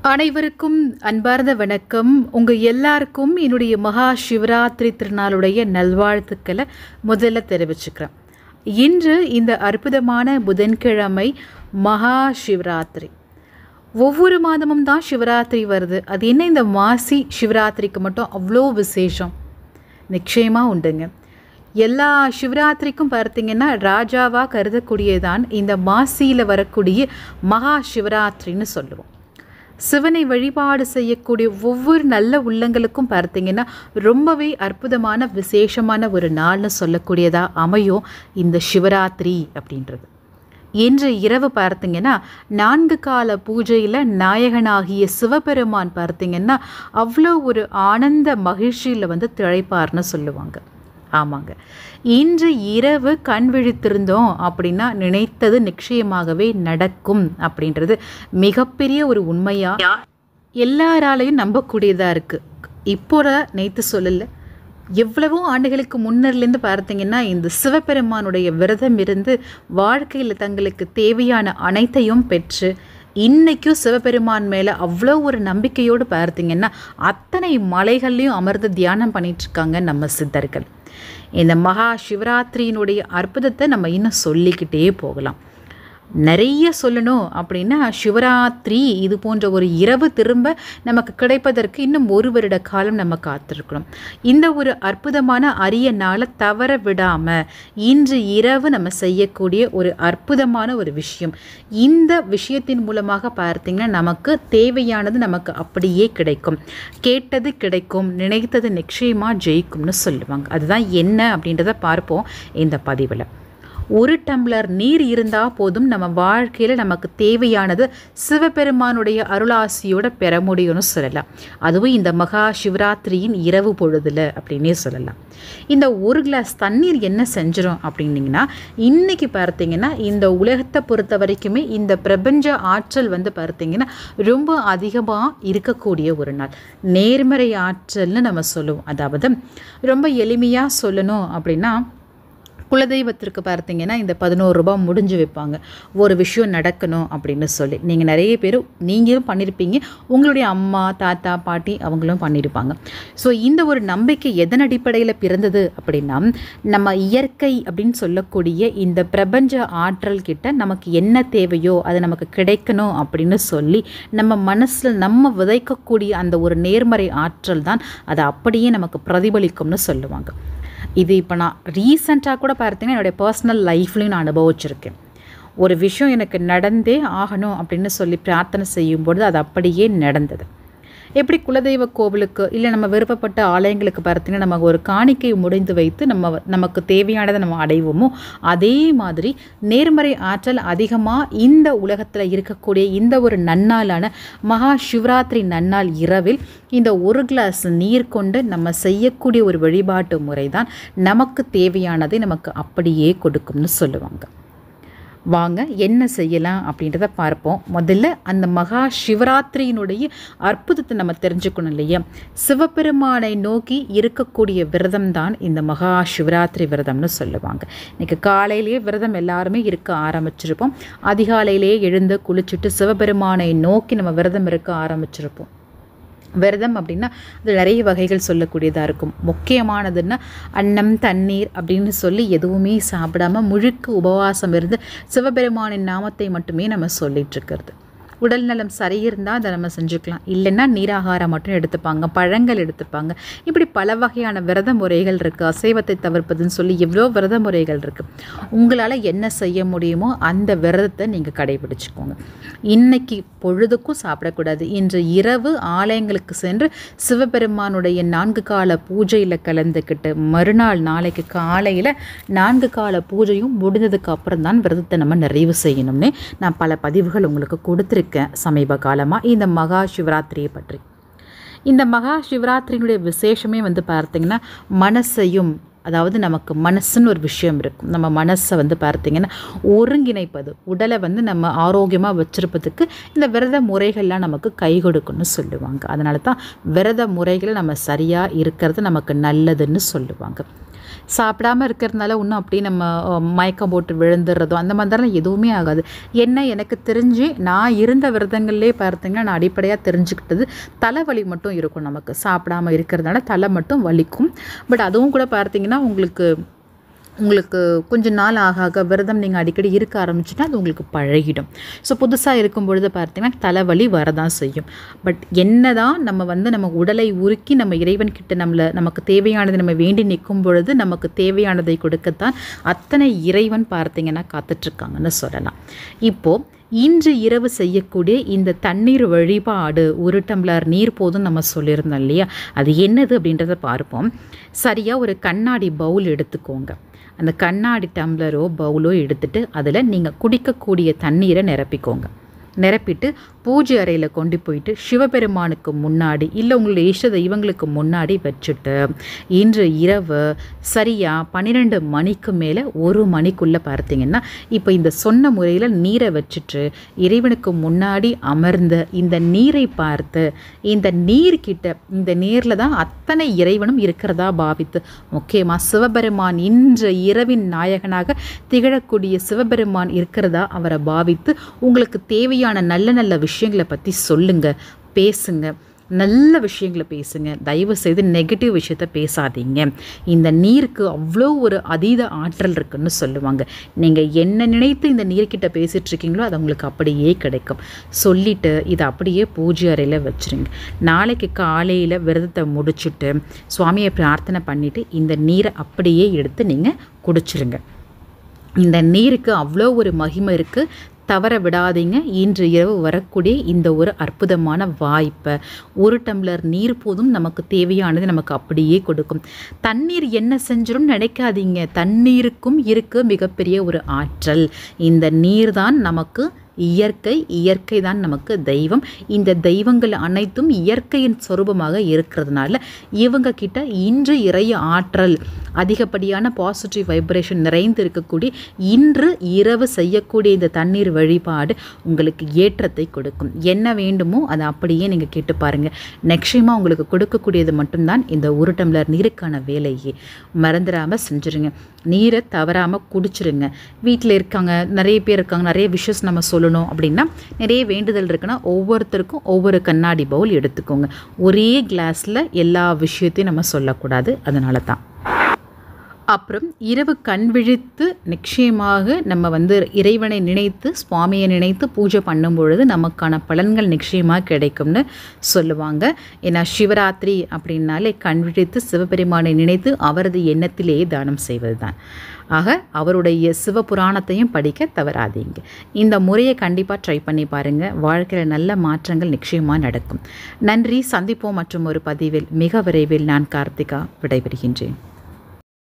அனைவருக்கும் அன்பார்ந்த வணக்கம். உங்கள் எல்லாருக்கும் என்னுடைய மகா சிவராத்திரி திருநாளுடைய நல்வாழ்த்துக்களை முதல்ல தெரிவிச்சுக்கிறேன். இன்று இந்த அற்புதமான புதன்கிழமை மகா சிவராத்திரி. ஒவ்வொரு மாதமும் தான் சிவராத்திரி வருது. அது என்ன இந்த மாசி சிவராத்திரிக்கு மட்டும் அவ்வளோ விசேஷம்? நிச்சயமாக உண்டுங்க. எல்லா சிவராத்திரிக்கும் பார்த்திங்கன்னா ராஜாவாக கருதக்கூடியதான் இந்த மாசியில் வரக்கூடிய மகா சிவராத்திரின்னு சொல்லுவோம். சிவனை வழிபாடு செய்யக்கூடிய ஒவ்வொரு நல்ல உள்ளங்களுக்கும் பார்த்திங்கன்னா ரொம்பவே அற்புதமான விசேஷமான ஒரு நாள்னு சொல்லக்கூடியதாக அமையும் இந்த சிவராத்திரி அப்படின்றது. இன்று இரவு பார்த்திங்கன்னா 4 கால பூஜையில் நாயகனாகிய சிவபெருமான் பார்த்திங்கன்னா அவ்வளோ ஒரு ஆனந்த மகிழ்ச்சியில் திளைப்பார்னு சொல்லுவாங்க. ஆமாங்க, இன்று இரவு கண் விழித்திருந்தோம் அப்படின்னா நினைத்தது நிச்சயமாகவே நடக்கும் அப்படின்றது மிகப்பெரிய ஒரு உண்மையாக எல்லாராலையும் நம்பக்கூடியதாக இருக்குது. இப்போ நேற்று சொல்லலை, எவ்வளவோ ஆண்டுகளுக்கு முன்னர்லேருந்து பார்த்திங்கன்னா இந்த சிவபெருமானுடைய விரதம் இருந்து வாழ்க்கையில் தங்களுக்கு தேவையான அனைத்தையும் பெற்று இன்றைக்கும் சிவபெருமான் மேலே அவ்வளோ ஒரு நம்பிக்கையோடு பார்த்திங்கன்னா அத்தனை மலைகள்லையும் அமர்ந்து தியானம் பண்ணிகிட்ருக்காங்க நம்ம சித்தர்கள். இந்த மகா சிவராத்திரியினுடைய அற்புதத்தை நம்ம இன்னும் சொல்லிக்கிட்டே போகலாம். நிறைய சொல்லணும் அப்படின்னா சிவராத்திரி இது போன்ற ஒரு இரவு திரும்ப நமக்கு கிடைப்பதற்கு இன்னும் 1 வருட காலம் நம்ம காத்திருக்கணும். இந்த ஒரு அற்புதமான அரிய நாளை தவற விடாமல் இன்று இரவு நம்ம செய்யக்கூடிய ஒரு அற்புதமான ஒரு விஷயம். இந்த விஷயத்தின் மூலமாக பார்த்திங்கன்னா நமக்கு தேவையானது நமக்கு அப்படியே கிடைக்கும், கேட்டது கிடைக்கும், நினைத்தது நிச்சயமாக ஜெயிக்கும்னு சொல்லுவாங்க. அதுதான் என்ன அப்படின்றத பார்ப்போம் இந்த பதிவில். 1 டம்ளர் நீர் இருந்தால் போதும் நம்ம வாழ்க்கையில் நமக்கு தேவையானது சிவபெருமானுடைய அருளாசியோடு பெற முடியும்னு சொல்லலாம். அதுவும் இந்த மகா சிவராத்திரியின் இரவு பொழுதில் அப்படின்னே சொல்லலாம். இந்த 1 கிளாஸ் தண்ணீர் என்ன செஞ்சிடும் அப்படின்னிங்கன்னா இன்றைக்கி பார்த்திங்கன்னா இந்த உலகத்தை பொறுத்த வரைக்குமே இந்த பிரபஞ்ச ஆற்றல் பார்த்திங்கன்னா ரொம்ப அதிகமாக இருக்கக்கூடிய ஒரு நாள். நேர்மறை ஆற்றல்னு நம்ம சொல்லுவோம். அதாவது ரொம்ப எளிமையாக சொல்லணும் அப்படின்னா குலதெய்வத்திற்கு பார்த்திங்கன்னா இந்த 11 ரூபாய் முடிஞ்சு வைப்பாங்க ஒரு விஷயம் நடக்கணும் அப்படின்னு சொல்லி. நீங்கள் நிறைய பேர் நீங்களும் பண்ணியிருப்பீங்க, உங்களுடைய அம்மா தாத்தா பாட்டி அவங்களும் பண்ணியிருப்பாங்க. ஸோ இந்த ஒரு நம்பிக்கை எதன் அடிப்படையில் பிறந்தது அப்படின்னா நம்ம இயற்கை அப்படின்னு சொல்லக்கூடிய இந்த பிரபஞ்ச ஆற்றல் கிட்ட நமக்கு என்ன தேவையோ அது நமக்கு கிடைக்கணும் அப்படின்னு சொல்லி நம்ம மனசில் நம்ம விதைக்கக்கூடிய அந்த ஒரு நேர்மறை ஆற்றல் தான் அதை அப்படியே நமக்கு பிரதிபலிக்கும்னு சொல்லுவாங்க. இது இப்போ நான் ரீசெண்டாக கூட பார்த்திங்கன்னா என்னுடைய பர்சனல் லைஃப்லையும் நான் அனுபவிச்சிருக்கேன். ஒரு விஷயம் எனக்கு நடந்தே ஆகணும் அப்படின்னு சொல்லி பிரார்த்தனை செய்யும்பொழுது அது அப்படியே நடந்தது. எப்படி குலதெய்வ கோவிலுக்கு இல்லை நம்ம விருப்பப்பட்ட ஆலயங்களுக்கு பார்த்திங்கன்னா நம்ம ஒரு காணிக்கை முடிந்து வைத்து நமக்கு தேவையானதை நம்ம அடைவோமோ அதே மாதிரி நேர்மறை ஆற்றல் அதிகமாக இந்த உலகத்தில் இருக்கக்கூடிய இந்த ஒரு நன்னாளான மகா சிவராத்திரி நன்னாள் இரவில் இந்த 1 கிளாஸ் நீர் கொண்டு நம்ம செய்யக்கூடிய ஒரு வழிபாட்டு முறை தான் நமக்கு தேவையானதை நமக்கு அப்படியே கொடுக்கும்னு சொல்லுவாங்க. வாங்க என்ன செய்யலாம் அப்படின்றத பார்ப்போம். முதல்ல அந்த மகா சிவராத்திரியினுடைய அற்புதத்தை நம்ம தெரிஞ்சுக்கணும் இல்லையா? சிவபெருமானை நோக்கி இருக்கக்கூடிய விரதம் தான் இந்த மகா சிவராத்திரி விரதம்னு சொல்லுவாங்க. இன்றைக்கி காலையிலேயே விரதம் எல்லாருமே இருக்க ஆரம்பிச்சிருப்போம். அதிகாலையிலேயே எழுந்து குளிச்சுட்டு சிவபெருமானை நோக்கி நம்ம விரதம் இருக்க ஆரம்பிச்சிருப்போம். விரதம் அப்படின்னா அது நிறைய வகைகள் சொல்லக்கூடியதாக இருக்கும். முக்கியமானதுன்னா அன்னம் தண்ணீர் அப்படின்னு சொல்லி எதுவுமே சாப்பிடாமல் முழுக்க உபவாசம் இருந்து சிவபெருமானின் நாமத்தை மட்டுமே நம்ம சொல்லிகிட்ருக்கிறது. உடல் நலம் சரியிருந்தால் அதை நம்ம செஞ்சுக்கலாம். இல்லைன்னா நீராகாரம் மட்டும் எடுத்துப்பாங்க, பழங்கள் எடுத்துப்பாங்க. இப்படி பல வகையான விரத முறைகள் இருக்குது. அசைவத்தை தவிர்ப்பதுன்னு சொல்லி எவ்வளோ விரத முறைகள் இருக்குது. உங்களால் என்ன செய்ய முடியுமோ அந்த விரதத்தை நீங்கள் கடைபிடிச்சிக்கோங்க. இன்றைக்கி பொழுதுக்கும் சாப்பிடக்கூடாது. இன்று இரவு ஆலயங்களுக்கு சென்று சிவபெருமானுடைய 4 கால பூஜையில் கலந்துக்கிட்டு மறுநாள் நாளைக்கு காலையில் 4 கால பூஜையும் முடிந்ததுக்கு அப்புறம் தான் விரதத்தை நம்ம நிறைவு செய்யணும்னு நான் பல பதிவுகள் உங்களுக்கு கொடுத்துருக்கேன் சமீப காலமாக இந்த மகா சிவராத்திரியை பற்றி. இந்த மகா சிவராத்திரியினுடைய விசேஷமே பார்த்திங்கன்னா மனசையும், அதாவது நமக்கு மனசுன்னு ஒரு விஷயம் இருக்கும். நம்ம மனசை பார்த்திங்கன்னா ஒருங்கிணைப்பது, உடலை நம்ம ஆரோக்கியமாக வச்சுருப்பதுக்கு இந்த விரத முறைகள்லாம் நமக்கு கை கொடுக்குன்னு சொல்லுவாங்க. அதனால தான் விரத முறைகளை நம்ம சரியாக இருக்கிறது நமக்கு நல்லதுன்னு சொல்லுவாங்க. சாப்பிடாமல் இருக்கிறதுனால இன்னும் அப்படியே நம்ம மயக்கம் போட்டு விழுந்துடுறதோ அந்த மாதிரிலாம் எதுவுமே ஆகாது. என்ன எனக்கு தெரிஞ்சு நான் இருந்த விரதங்கள்லேயே பார்த்தீங்கன்னா நான் அடிப்படையாக தெரிஞ்சுக்கிட்டது தலைவலி மட்டும் இருக்கும். நமக்கு சாப்பிடாமல் இருக்கிறதுனால தலை மட்டும் வலிக்கும். பட் அதுவும் கூட பார்த்தீங்கன்னா உங்களுக்கு கொஞ்சம் நாள் ஆக விரதம் நீங்கள் அடிக்கடி இருக்க ஆரம்பிச்சுன்னா அது உங்களுக்கு பழகிடும். ஸோ புதுசாக இருக்கும் பொழுது பார்த்தீங்கன்னா தலைவலி வரதான் செய்யும். பட் என்ன தான் நம்ம உடலை உருக்கி நம்ம இறைவன்கிட்ட நமக்கு தேவையானதை நம்ம வேண்டி நிற்கும் பொழுது நமக்கு தேவையானதை கொடுக்கத்தான் அத்தனை இறைவன் பார்த்தீங்கன்னா காத்துட்ருக்காங்கன்னு சொல்லலாம். இப்போது இன்று இரவு செய்யக்கூடிய இந்த தண்ணீர் வழிபாடு 1 டம்ளர் நீர் போதும் நம்ம சொல்லியிருந்தோம் இல்லையா, அது என்னது அப்படின்றத பார்ப்போம். சரியாக ஒரு கண்ணாடி பவுல் எடுத்துக்கோங்க. அந்த கண்ணாடி டம்ளரோ பவுலோ எடுத்துகிட்டு அதில் நீங்கள் குடிக்கக்கூடிய தண்ணீரை நிரப்பிட்டு பூஜை அறையில் கொண்டு போயிட்டு சிவபெருமானுக்கு முன்னாடி இல்லை உங்களுடைய இஷ்ட தெய்வங்களுக்கு முன்னாடி வச்சுட்டு இன்று இரவு சரியாக 12 மணிக்கு மேலே 1 மணிக்குள்ளே பார்த்தீங்கன்னா இப்போ இந்த சொன்ன முறையில் நீரை வச்சுட்டு இறைவனுக்கு முன்னாடி அமர்ந்து இந்த நீரை பார்த்து இந்த நீரில் தான் அத்தனை இறைவனும் இருக்கிறதா பாவித்து, முக்கியமாக சிவபெருமான் இன்று இரவின் நாயகனாக திகழக்கூடிய சிவபெருமான் இருக்கிறதா அவரை பாவித்து உங்களுக்கு தேவையான நல்ல விஷயங்களை பற்றி சொல்லுங்கள், பேசுங்க, நல்ல விஷயங்களை பேசுங்க. தயவு செய்து நெகட்டிவ் விஷயத்த பேசாதீங்க. இந்த நீருக்கு அவ்வளோ ஒரு அதீத ஆற்றல் இருக்குன்னு சொல்லுவாங்க. நீங்கள் என்ன நினைத்து இந்த நீர்கிட்ட பேசிகிட்டு இருக்கீங்களோ அது உங்களுக்கு அப்படியே கிடைக்கும். சொல்லிவிட்டு இதை அப்படியே பூஜை அறையில் வச்சுருங்க. நாளைக்கு காலையில் விரதத்தை முடிச்சுட்டு சுவாமியை பிரார்த்தனை பண்ணிவிட்டு இந்த நீரை அப்படியே எடுத்து நீங்கள் குடிச்சிருங்க. இந்த நீருக்கு அவ்வளோ ஒரு மகிமை இருக்குது, தவற விடாதீங்க. இன்று இரவு வரக்கூடிய இந்த ஒரு அற்புதமான வாய்ப்பை 1 டம்ளர் நீர் போதும் நமக்கு தேவையானது நமக்கு அப்படியே கொடுக்கும். தண்ணீர் என்ன செஞ்சிடும் நினைக்காதீங்க. தண்ணீருக்கும் இருக்குது மிகப்பெரிய ஒரு ஆற்றல். இந்த நீர் தான் நமக்கு இயற்கை தான் நமக்கு தெய்வம். இந்த தெய்வங்கள் அனைத்தும் இயற்கையின் சொரூபமாக இருக்கிறதுனால இவங்க கிட்ட இன்று இறைய ஆற்றல் அதிகப்படியான பாசிட்டிவ் வைப்ரேஷன் நிறைந்து இருக்கக்கூடிய இன்று இரவு செய்யக்கூடிய இந்த தண்ணீர் வழிபாடு உங்களுக்கு ஏற்றத்தை கொடுக்கும். என்ன வேண்டுமோ அதை அப்படியே நீங்கள் கேட்டு பாருங்கள். நிச்சயமாக உங்களுக்கு கொடுக்கக்கூடியது மட்டும்தான் இந்த 1 டம்ளர் நீருக்கான வேலையே. மறந்துடாமல் செஞ்சுருங்க. நீரை தவறாமல் குடிச்சிருங்க. வீட்டில் இருக்காங்க, நிறைய பேர் இருக்காங்க, நிறைய விஷஸ் நம்ம சொல்லணும் அப்படின்னா நிறைய வேண்டுதல் இருக்குன்னா ஒவ்வொருத்தருக்கும் ஒவ்வொரு கண்ணாடி பவுல் எடுத்துக்கோங்க. ஒரே கிளாஸில் எல்லா விஷயத்தையும் நம்ம சொல்லக்கூடாது. அதனால தான். அப்புறம் இரவு கண் விழித்து நிச்சயமாக நம்ம இறைவனை நினைத்து சுவாமியை நினைத்து பூஜை பண்ணும் பொழுது நமக்கான பலன்கள் நிச்சயமாக கிடைக்கும்னு சொல்லுவாங்க. ஏன்னா சிவராத்திரி அப்படின்னாலே கண் விழித்து சிவபெருமானை நினைத்து அவரது எண்ணத்திலேயே தானம் செய்வது தான். ஆக அவருடைய சிவபுராணத்தையும் படிக்க தவறாதீங்க. இந்த முறையை கண்டிப்பாக ட்ரை பண்ணி பாருங்கள். வாழ்க்கையில் நல்ல மாற்றங்கள் நிச்சயமாக நடக்கும். நன்றி. சந்திப்போம் மற்றும் ஒரு பதிவில். மிக விரைவில் நான் கார்த்திகா விடைபெறுகின்றேன்.